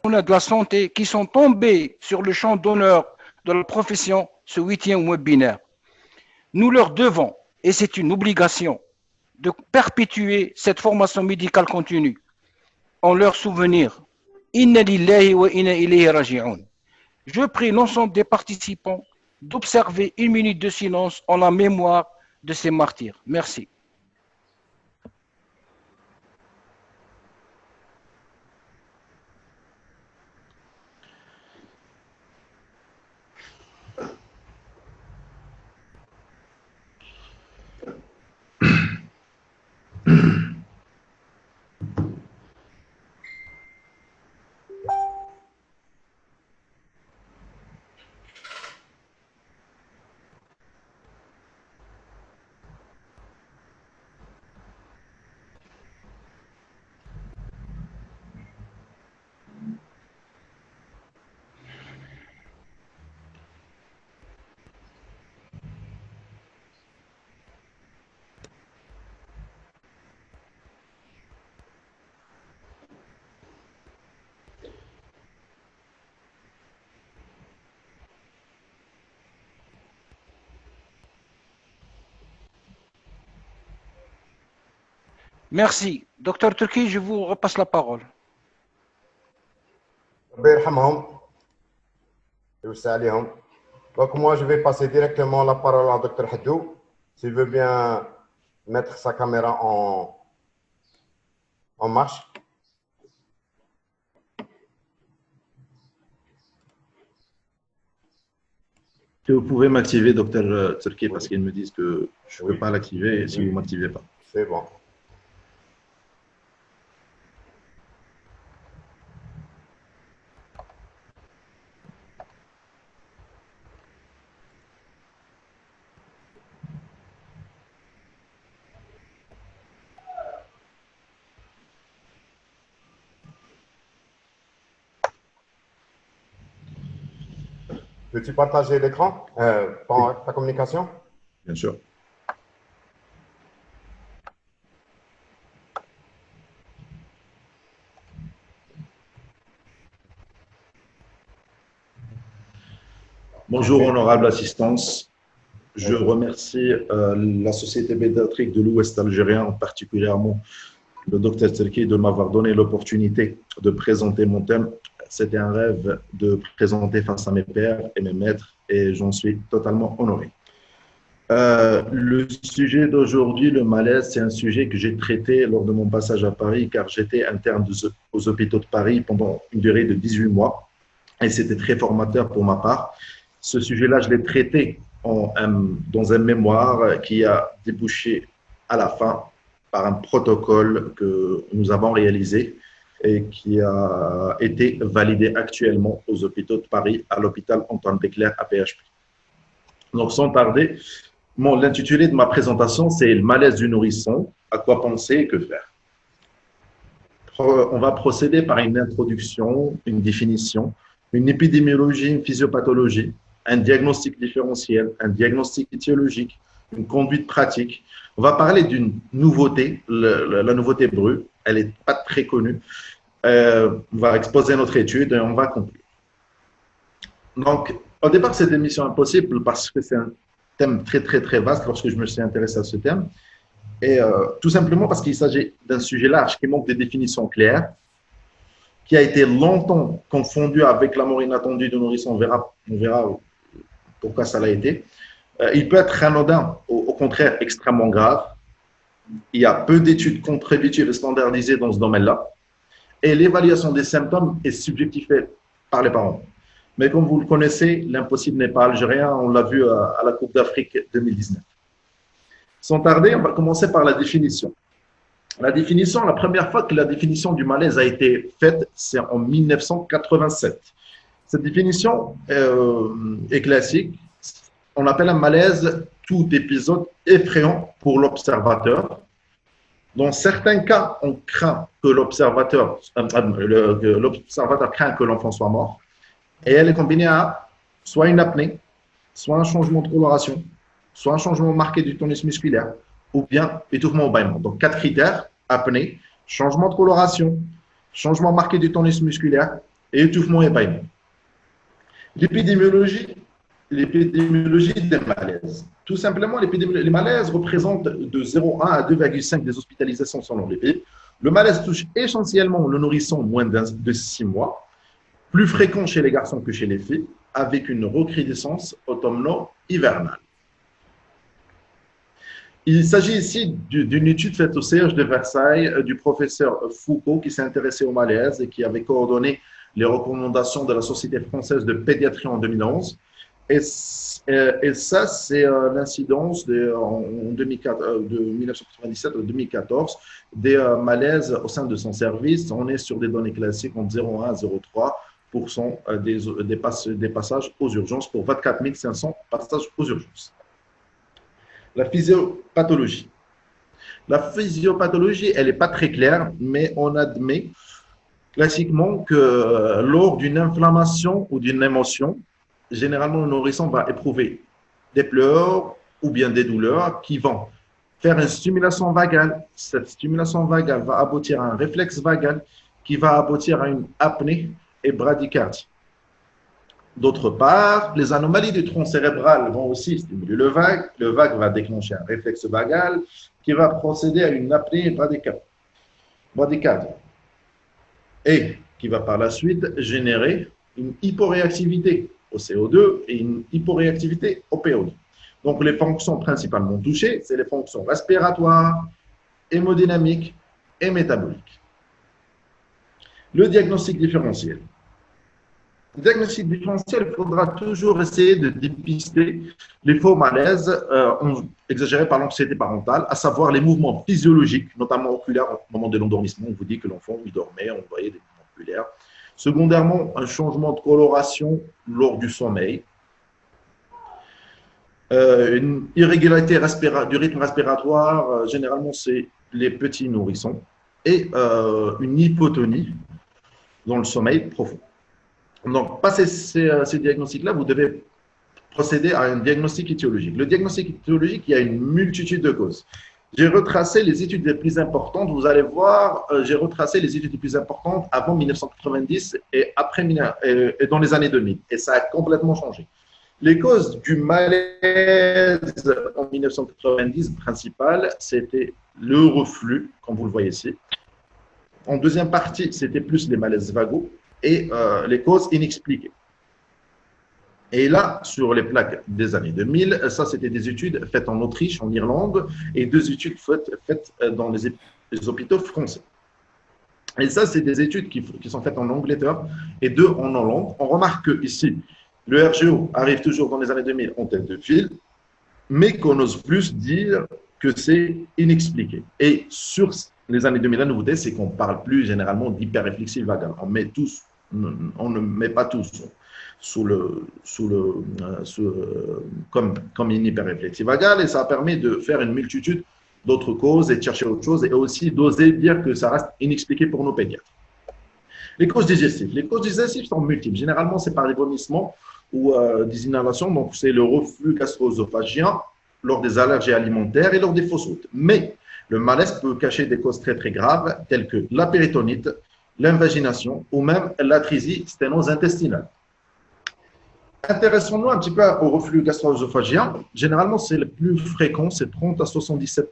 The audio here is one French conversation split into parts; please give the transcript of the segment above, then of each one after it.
De la santé qui sont tombés sur le champ d'honneur de la profession ce 8e webinaire. Nous leur devons, et c'est une obligation, de perpétuer cette formation médicale continue en leur souvenir. Inna lillahi wa inna ilayhi raji'un. Je prie l'ensemble des participants d'observer 1 minute de silence en la mémoire de ces martyrs. Merci. Merci. Docteur Turki, je vous repasse la parole. Donc moi, je vais passer directement la parole à Dr Hadou, s'il veut bien mettre sa caméra en marche. Vous pouvez m'activer, docteur Turki, parce qu'ils me disent que je ne peux pas l'activer si vous ne m'activez pas. C'est bon. Peux-tu partager l'écran, ta communication? Bien sûr. Bonjour, honorable assistance. Je remercie la Société pédiatrique de l'Ouest algérien, particulièrement le docteur Serki, de m'avoir donné l'opportunité de présenter mon thème. C'était un rêve de présenter face à mes pairs et mes maîtres et j'en suis totalement honoré. Le sujet d'aujourd'hui, le malaise, c'est un sujet que j'ai traité lors de mon passage à Paris car j'étais interne aux hôpitaux de Paris pendant une durée de 18 mois et c'était très formateur pour ma part. Ce sujet-là, je l'ai traité dans un mémoire qui a débouché à la fin par un protocole que nous avons réalisé et qui a été validé actuellement aux hôpitaux de Paris, à l'hôpital Antoine Béclair à PHP. Donc, sans tarder, l'intitulé de ma présentation, c'est « Le malaise du nourrisson, à quoi penser et que faire ?» On va procéder par une introduction, une définition, une épidémiologie, une physiopathologie, un diagnostic différentiel, un diagnostic étiologique, une conduite pratique. On va parler d'une nouveauté, la nouveauté brue, elle n'est pas très connue. On va exposer notre étude et on va conclure. Donc, au départ, cette émission est impossible parce que c'est un thème très, très, très vaste lorsque je me suis intéressé à ce thème. Et tout simplement parce qu'il s'agit d'un sujet large qui manque de définitions claires, qui a été longtemps confondu avec la mort inattendue de nourrisson. On verra pourquoi ça l'a été. Il peut être anodin, au contraire extrêmement grave. Il y a peu d'études contributives et standardisées dans ce domaine-là. Et l'évaluation des symptômes est subjective par les parents. Mais comme vous le connaissez, l'impossible n'est pas algérien. On l'a vu à la Coupe d'Afrique 2019. Sans tarder, on va commencer par la définition. La définition, la première fois que la définition du malaise a été faite, c'est en 1987. Cette définition est classique. On appelle un malaise tout épisode effrayant pour l'observateur. Dans certains cas, on craint que l'observateur craint que l'enfant soit mort. Et elle est combinée à soit une apnée, soit un changement de coloration, soit un changement marqué du tonus musculaire, ou bien étouffement ou bâillement. Donc, 4 critères, apnée, changement de coloration, changement marqué du tonus musculaire et étouffement et bâillement. L'épidémiologie des malaises. Tout simplement, les malaises représentent de 0,1 à 2,5 des hospitalisations selon les pays. Le malaise touche essentiellement le nourrisson moins de 6 mois, plus fréquent chez les garçons que chez les filles, avec une recrudescence automno-hivernale. Il s'agit ici d'une étude faite au CH de Versailles du professeur Foucault qui s'est intéressé au malaise et qui avait coordonné les recommandations de la Société française de pédiatrie en 2011. Et ça, c'est l'incidence de 1997 à 2014 des malaises au sein de son service. On est sur des données classiques entre 0,1 à 0,3% des passages aux urgences pour 24 500 passages aux urgences. La physiopathologie. La physiopathologie, elle n'est pas très claire, mais on admet classiquement que lors d'une inflammation ou d'une émotion, généralement, le nourrisson va éprouver des pleurs ou bien des douleurs qui vont faire une stimulation vagale. Cette stimulation vagale va aboutir à un réflexe vagal qui va aboutir à une apnée et bradycardie. D'autre part, les anomalies du tronc cérébral vont aussi stimuler le vague. Le vague va déclencher un réflexe vagal qui va procéder à une apnée et bradycardie. Et qui va par la suite générer une hyporéactivité au CO2 et une hyporéactivité au PO2. Donc, les fonctions principalement touchées, c'est les fonctions respiratoires, hémodynamiques et métaboliques. Le diagnostic différentiel. Le diagnostic différentiel, il faudra toujours essayer de dépister les faux malaises exagérés par l'anxiété parentale, à savoir les mouvements physiologiques, notamment oculaires au moment de l'endormissement. On vous dit que l'enfant, il dormait, on voyait des mouvements oculaires. Secondairement, un changement de coloration lors du sommeil. Une irrégularité du rythme respiratoire, généralement, c'est les petits nourrissons. Et une hypotonie dans le sommeil profond. Donc, passé ces diagnostics-là, vous devez procéder à un diagnostic étiologique. Le diagnostic étiologique, il y a une multitude de causes. J'ai retracé les études les plus importantes. Vous allez voir, j'ai retracé les études les plus importantes avant 1990 et, après, et dans les années 2000. Et ça a complètement changé. Les causes du malaise en 1990 principales, c'était le reflux, comme vous le voyez ici. En deuxième partie, c'était plus les malaises vagos et les causes inexpliquées. Et là, sur les plaques des années 2000, ça, c'était des études faites en Autriche, en Irlande, et 2 études faites dans les hôpitaux français. Et ça, c'est des études qui sont faites en Angleterre et 2 en Hollande. On remarque que ici, le RGO arrive toujours dans les années 2000 en tête de file, mais qu'on ose plus dire que c'est inexpliqué. Et sur les années 2000, la nouveauté, c'est qu'on parle plus généralement d'hyperréflexie vagale. On ne met pas tous comme une hyperréflexie vagale, et ça permet de faire une multitude d'autres causes et de chercher autre chose, et aussi d'oser dire que ça reste inexpliqué pour nos pédiatres. Les causes digestives. Les causes digestives sont multiples. Généralement, c'est par des vomissements ou des inhalations. Donc, c'est le reflux gastro-œsophagien lors des allergies alimentaires et lors des fausses routes. Mais le malaise peut cacher des causes très, très graves, telles que la péritonite, l'invagination ou même l'atrésie sténose intestinale. Intéressons-nous un petit peu au reflux gastro-œsophagien. Généralement, c'est le plus fréquent, c'est 30 à 77%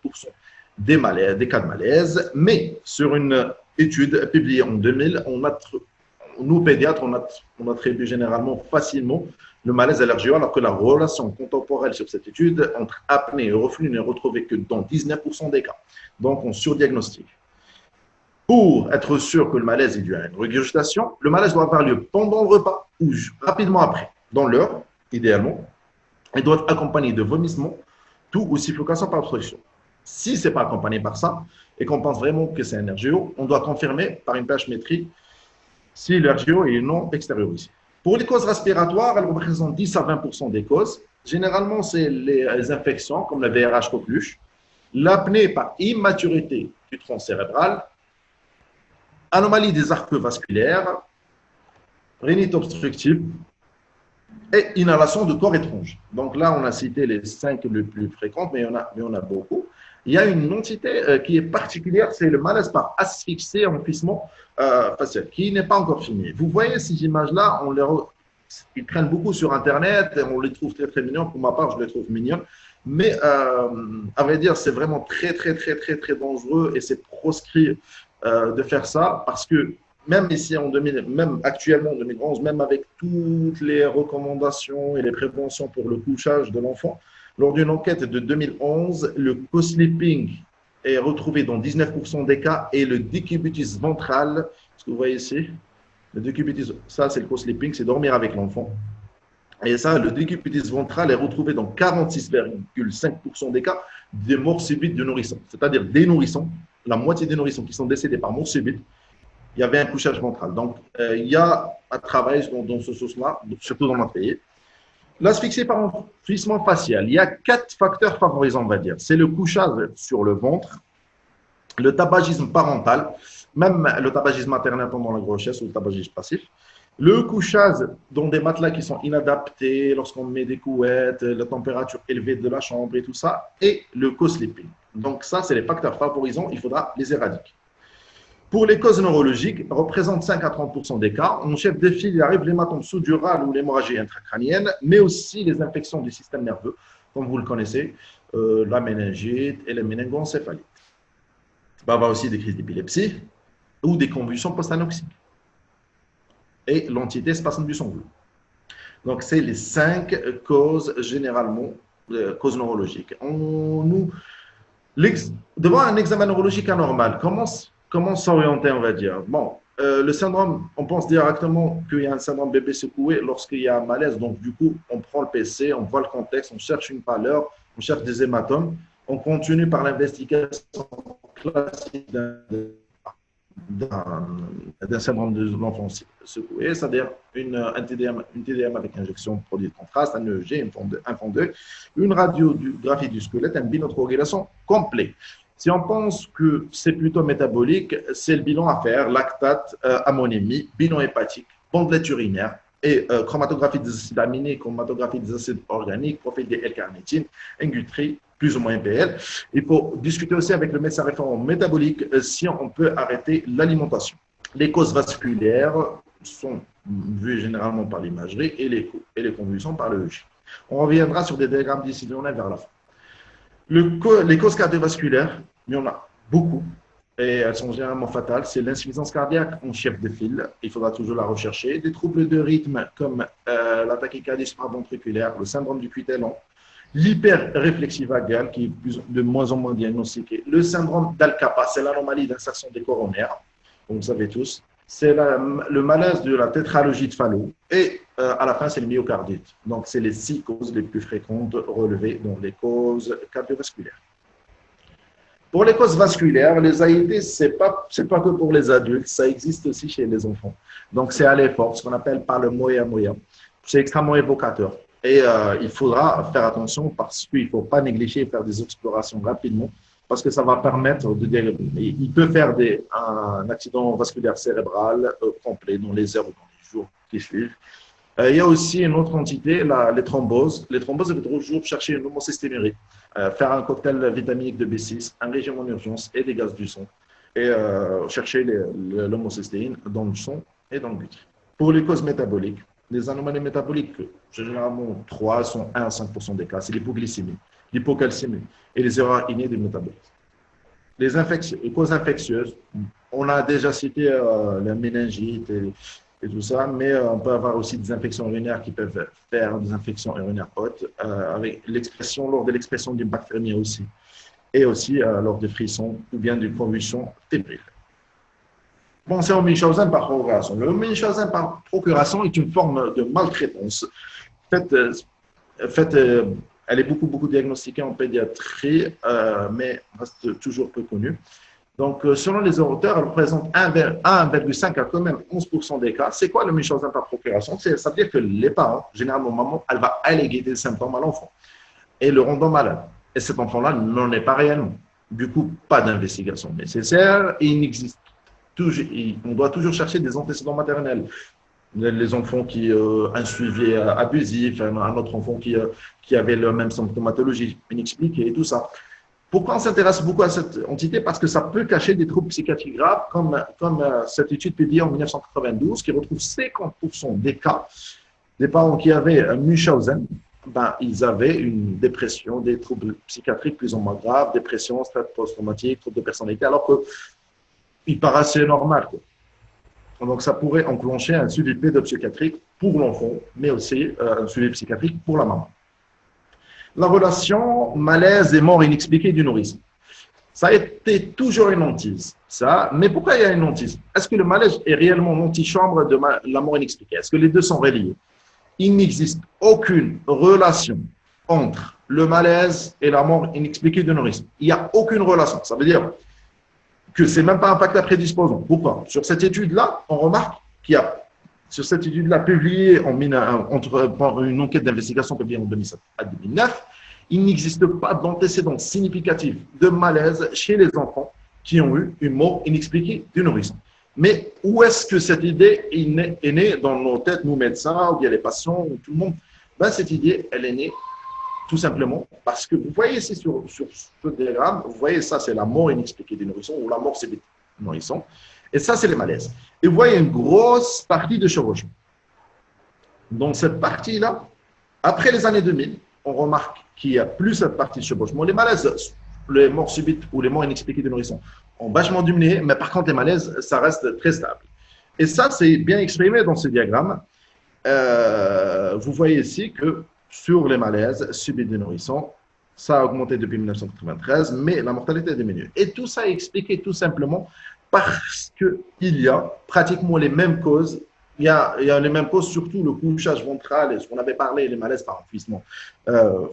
des cas de malaise. Mais sur une étude publiée en 2000, nous, pédiatres, on attribue généralement facilement le malaise à l'RGO, alors que la relation contemporaine sur cette étude entre apnée et reflux n'est retrouvée que dans 19% des cas. Donc, on surdiagnostique. Pour être sûr que le malaise est dû à une régurgitation, le malaise doit avoir lieu pendant le repas ou rapidement après, dans l'heure, idéalement. Il doit être accompagné de vomissements, tout ou sifflocation par obstruction. Si ce n'est pas accompagné par ça et qu'on pense vraiment que c'est un RGO, on doit confirmer par une pH-métrie si le RGO est non extériorisé. Pour les causes respiratoires, elles représentent 10 à 20% des causes. Généralement, c'est les infections comme la VRH coqueluche, l'apnée par immaturité du tronc cérébral, anomalie des arcs vasculaires, rhinite obstructive et inhalation de corps étrange. Donc là, on a cité les 5 les plus fréquentes, mais il y en a beaucoup. Il y a une entité qui est particulière, c'est le malaise par asphyxie enfouissement facial, qui n'est pas encore filmé. Vous voyez ces images-là, ils traînent beaucoup sur Internet, et on les trouve très, très mignons. Pour ma part, je les trouve mignons. Mais à vrai dire, c'est vraiment très, très, très, très, très dangereux et c'est proscrit de faire ça parce que même ici en 2000, même actuellement en 2011, même avec toutes les recommandations et les préventions pour le couchage de l'enfant, lors d'une enquête de 2011, le co-sleeping est retrouvé dans 19% des cas et le décubitus ventral, ce que vous voyez ici, le décubitus, ça c'est le co-sleeping, c'est dormir avec l'enfant. Et ça, le décubitus ventral est retrouvé dans 46,5% des cas des morts subites de nourrissons, c'est-à-dire des nourrissons, la moitié des nourrissons qui sont décédés par mort subite, il y avait un couchage ventral. Donc, il y a à travailler dans ce sens-là, surtout dans notre pays. L'asphyxie par enfouissement facial, il y a 4 facteurs favorisants, on va dire. C'est le couchage sur le ventre, le tabagisme parental, même le tabagisme maternel pendant la grossesse ou le tabagisme passif, le couchage dans des matelas qui sont inadaptés, lorsqu'on met des couettes, la température élevée de la chambre et tout ça, et le co-sleeping. Donc ça, c'est les facteurs favorisants, il faudra les éradiquer. Pour les causes neurologiques, représentent 5 à 30% des cas. En chef de file, il arrive l'hématome sous-dural ou l'hémorragie intracrânienne, mais aussi les infections du système nerveux, comme vous le connaissez, la méningite et les méningoencéphalites. Il va y avoir aussi des crises d'épilepsie ou des convulsions post-anoxiques. Et l'entité spasme du sanglot. Donc, c'est les 5 causes généralement, causes neurologiques. Devant un examen neurologique anormal, comment s'orienter, on va dire? Bon, le syndrome, on pense directement qu'il y a un syndrome bébé secoué lorsqu'il y a un malaise. Donc, du coup, on prend le PC, on voit le contexte, on cherche une pâleur, on cherche des hématomes. On continue par l'investigation classique d'un syndrome de l'enfant secoué, c'est-à-dire un TDM avec injection de produit de contraste, un EEG, un fond d'œil, une radiographie du squelette, un binotrogélation complet. Si on pense que c'est plutôt métabolique, c'est le bilan à faire, lactate, ammonémie, bilan hépatique, bandelette urinaire et chromatographie des acides aminés, chromatographie des acides organiques, profil des L-carnitine, ingutrie, plus ou moins MPL. Il faut discuter aussi avec le médecin référent métabolique si on peut arrêter l'alimentation. Les causes vasculaires sont vues généralement par l'imagerie et les convulsions par le EEG. On reviendra sur des diagrammes décisionnels vers la fin. Les causes cardiovasculaires, il y en a beaucoup et elles sont généralement fatales. C'est l'insuffisance cardiaque en chef de file, il faudra toujours la rechercher. Des troubles de rythme comme la tachycardie supraventriculaire, le syndrome du cuité lent, l'hyperréflexie vagal qui est de moins en moins diagnostiqué, le syndrome d'Al-Kappa, c'est l'anomalie d'insertion des coronaires, comme vous savez tous. C'est le malaise de la tétralogie de Fallot et à la fin, c'est le myocardite. Donc, c'est les 6 causes les plus fréquentes relevées dans les causes cardiovasculaires. Pour les causes vasculaires, les AID, ce n'est pas que pour les adultes, ça existe aussi chez les enfants. Donc, c'est à l'effort, ce qu'on appelle par le moya-moya. C'est extrêmement évocateur. Et il faudra faire attention parce qu'il ne faut pas négliger et faire des explorations rapidement parce que ça va permettre de dire, il peut faire un accident vasculaire cérébral complet dans les heures ou dans les jours qui suivent. Il y a aussi une autre entité, les thromboses. Les thromboses, il faut toujours chercher une homocysténurie, faire un cocktail vitaminique de B6, un régime en urgence et des gaz du sang, et chercher l'homocystéine dans le sang et dans le butyl. Pour les causes métaboliques, les anomalies métaboliques, généralement 3 sont 1 à 5% des cas, c'est l'hypoglycémie, l'hypocalcémie et les erreurs innées du métabolisme. Les causes infectieuses, on a déjà cité la méningite et tout ça, mais on peut avoir aussi des infections urinaires qui peuvent faire des infections urinaires hautes, avec lors de l'expression d'une bactérie aussi, et aussi lors des frissons ou bien d'une convulsion fébrile. Pensez au Munchausen par procuration. Le Munchausen par procuration est une forme de maltraitance. Elle est beaucoup diagnostiquée en pédiatrie, mais reste toujours peu connue. Donc, selon les auteurs, elle représente 1,5 à quand même 11% des cas. C'est quoi le Munchausen par procuration? Ça veut dire que les parents, généralement maman, elle va alléguer des symptômes à l'enfant et le rendre malade. Et cet enfant-là n'en est pas réellement. Du coup, pas d'investigation nécessaire. Il n'existe on doit toujours chercher des antécédents maternels. Les enfants qui ont un suivi abusif, un autre enfant qui avait la même symptomatologie inexpliquée et tout ça. Pourquoi on s'intéresse beaucoup à cette entité? Parce que ça peut cacher des troubles psychiatriques graves, comme cette étude publiée en 1992 qui retrouve 50% des cas des parents qui avaient un Munchausen, ils avaient une dépression, des troubles psychiatriques plus ou moins graves, dépression, stress post-traumatique, troubles de personnalité, alors que il paraissait normal, quoi. Donc, ça pourrait enclencher un suivi pédopsychiatrique pour l'enfant, mais aussi un suivi psychiatrique pour la maman. La relation malaise et mort inexpliquée du nourrisson. Ça a été toujours une hantise, ça. Mais pourquoi il y a une hantise? Est-ce que le malaise est réellement l'antichambre de la mort inexpliquée? Est-ce que les deux sont reliés? Il n'existe aucune relation entre le malaise et la mort inexpliquée du nourrisson. Il n'y a aucune relation. Ça veut dire que ce n'est même pas un facteur prédisposant. Pourquoi? Sur cette étude-là, on remarque qu'il y a, sur cette étude-là publiée par une enquête d'investigation publiée en 2007 à 2009, il n'existe pas d'antécédents significatifs de malaise chez les enfants qui ont eu une mort inexpliquée du nourrisson. Mais où est-ce que cette idée est née dans nos têtes, nous médecins, ou bien les patients, ou tout le monde? Cette idée, elle est née tout simplement parce que vous voyez ici sur ce diagramme, vous voyez ça, c'est la mort inexpliquée du nourrisson ou la mort subite du nourrisson. Et ça, c'est les malaises. Et vous voyez une grosse partie de chevauchement. Dans cette partie-là, après les années 2000, on remarque qu'il n'y a plus cette partie de chevauchement. Les malaises, les morts subites ou les morts inexpliquées du nourrisson ont vachement diminué, mais par contre, les malaises, ça reste très stable. Et ça, c'est bien exprimé dans ce diagramme. Vous voyez ici que sur les malaises subis du nourrisson, ça a augmenté depuis 1993, mais la mortalité a diminué. Et tout ça est expliqué tout simplement parce qu'il y a pratiquement les mêmes causes. Il y a les mêmes causes, surtout le couchage ventral et ce qu'on avait parlé, les malaises par enfouissement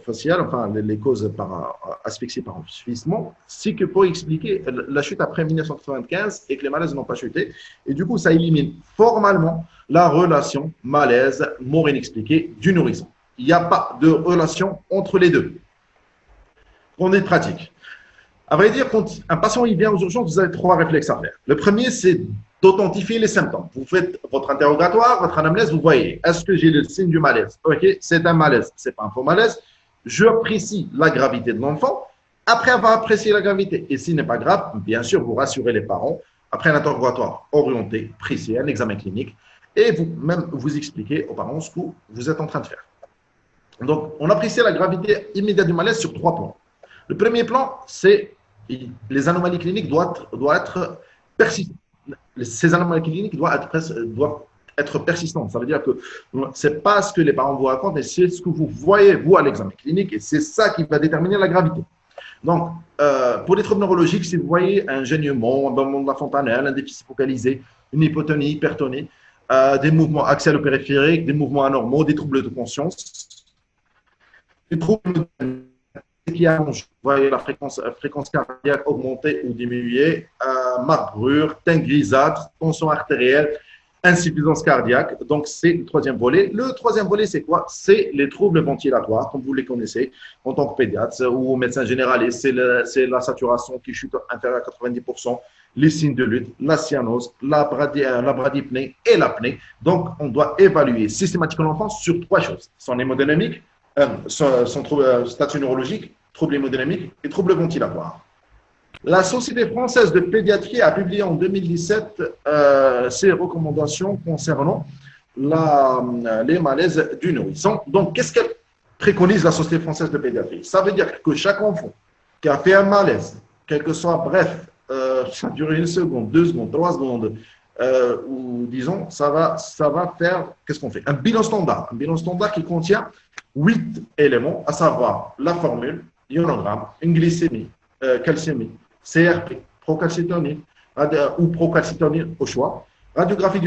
facial, enfin les causes par asphyxie par enfouissement, c'est que pour expliquer la chute après 1995 et que les malaises n'ont pas chuté. Et du coup, ça élimine formellement la relation malaise-mort inexpliquée du nourrisson. Il n'y a pas de relation entre les deux. On est pratique. À vrai dire, quand un patient il vient aux urgences, vous avez 3 réflexes à faire. Le premier, c'est d'authentifier les symptômes. Vous faites votre interrogatoire, votre anamnèse, vous voyez, est-ce que j'ai le signe du malaise? Ok, c'est un malaise, ce n'est pas un faux malaise. Je apprécie la gravité de l'enfant. Après avoir apprécié la gravité, et s'il n'est pas grave, bien sûr, vous rassurez les parents. Après un interrogatoire orienté, précis, un examen clinique, et vous expliquez aux parents ce que vous êtes en train de faire. Donc, on apprécie la gravité immédiate du malaise sur 3 plans. Le premier plan, c'est les anomalies cliniques doivent être persistantes. Ces anomalies cliniques doivent être persistantes. Ça veut dire que ce n'est pas ce que les parents vous racontent, mais c'est ce que vous voyez, vous, à l'examen clinique, et c'est ça qui va déterminer la gravité. Donc, pour les troubles neurologiques, si vous voyez un gênement, un ballonnement de la fontanelle, un déficit focalisé, une hypotonie, hypertonie, des mouvements axiaux ou périphériques, des mouvements anormaux, des troubles de conscience, des troubles qui allongent, vous voyez la fréquence cardiaque augmentée ou diminuée, marbrure, teint grisâtre, tension artérielle, insuffisance cardiaque. Donc, c'est le troisième volet. Le troisième volet, c'est quoi? C'est les troubles ventilatoires, comme vous les connaissez en tant que pédiatre ou médecin généraliste. C'est la saturation qui chute inférieure à 90%, les signes de lutte, la cyanose, la bradypnée et l'apnée. Donc, on doit évaluer systématiquement l'enfant sur 3 choses. Son hémodynamique, son statut neurologique, troubles hémodynamiques et troubles ventilatoires. La Société française de pédiatrie a publié en 2017 ses recommandations concernant les malaises du nourrisson. Donc, qu'est-ce qu'elle préconise, la Société française de pédiatrie? Ça veut dire que chaque enfant qui a fait un malaise, quel que soit bref, ça dure 1 seconde, 2 secondes, 3 secondes, ou disons, ça va faire, qu'est-ce qu'on fait? Un bilan standard qui contient 8 éléments, à savoir la formule, ionogramme, une glycémie, calcémie, CRP, procalcitonie ou procalcitonie au choix, radiographie du